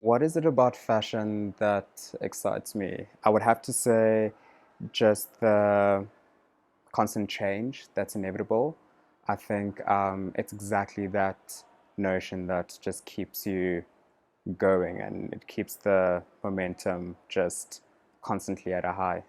What is it about fashion that excites me? I would have to say just the constant change that's inevitable. I think it's exactly that notion that just keeps you going and it keeps the momentum just constantly at a high.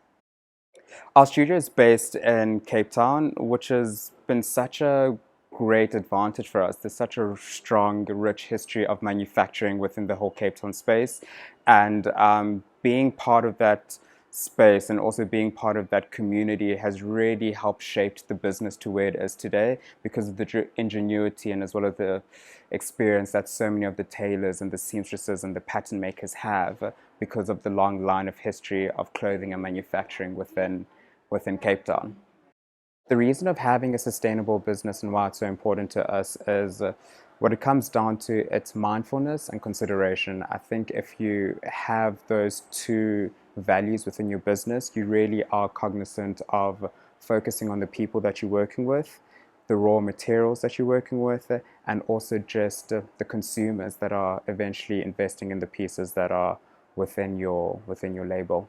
Our studio is based in Cape Town, which has been such a great advantage for us. There's such a strong, rich history of manufacturing within the whole Cape Town space. And being part of that space and also being part of that community has really helped shape the business to where it is today because of the ingenuity and as well as the experience that so many of the tailors and the seamstresses and the pattern makers have because of the long line of history of clothing and manufacturing within Cape Town. The reason of having a sustainable business and why it's so important to us is what it comes down to, it's mindfulness and consideration. I think if you have those two values within your business, you really are cognizant of focusing on the people that you're working with, the raw materials that you're working with, and also just the consumers that are eventually investing in the pieces that are within your label.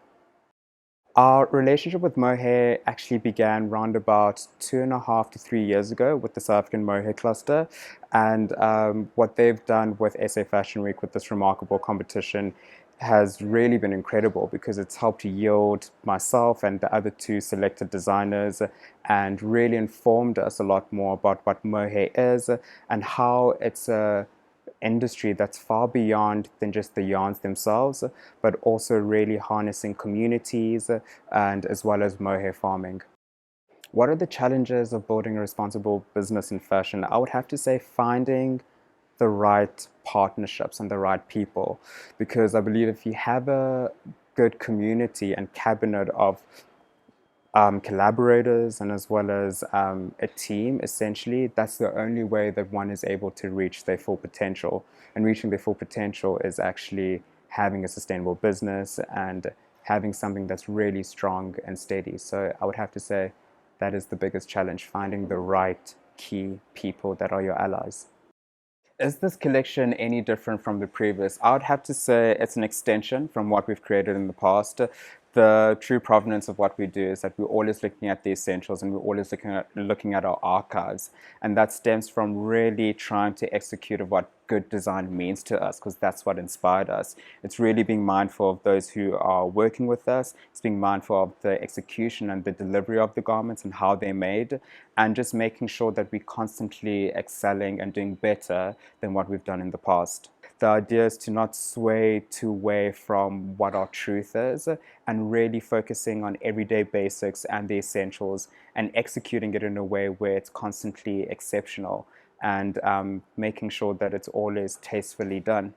Our relationship with Mohair actually began round about 2.5 to 3 years ago with the South African Mohair Cluster. And what they've done with SA Fashion Week with this remarkable competition has really been incredible because it's helped to yield myself and the other two selected designers and really informed us a lot more about what Mohair is and how it's a industry that's far beyond than just the yarns themselves, but also really harnessing communities and as well as mohair farming. What are the challenges of building a responsible business in fashion? I would have to say finding the right partnerships and the right people, because I believe if you have a good community and cabinet of collaborators and as well as a team, essentially, that's the only way that one is able to reach their full potential. And reaching their full potential is actually having a sustainable business and having something that's really strong and steady. So I would have to say that is the biggest challenge, finding the right key people that are your allies. Is this collection any different from the previous? I would have to say it's an extension from what we've created in the past. The true provenance of what we do is that we're always looking at the essentials and we're always looking at our archives. And that stems from really trying to execute of what good design means to us, because that's what inspired us. It's really being mindful of those who are working with us. It's being mindful of the execution and the delivery of the garments and how they're made, and just making sure that we're constantly excelling and doing better than what we've done in the past. The idea is to not sway too away from what our truth is and really focusing on everyday basics and the essentials and executing it in a way where it's constantly exceptional and making sure that it's always tastefully done.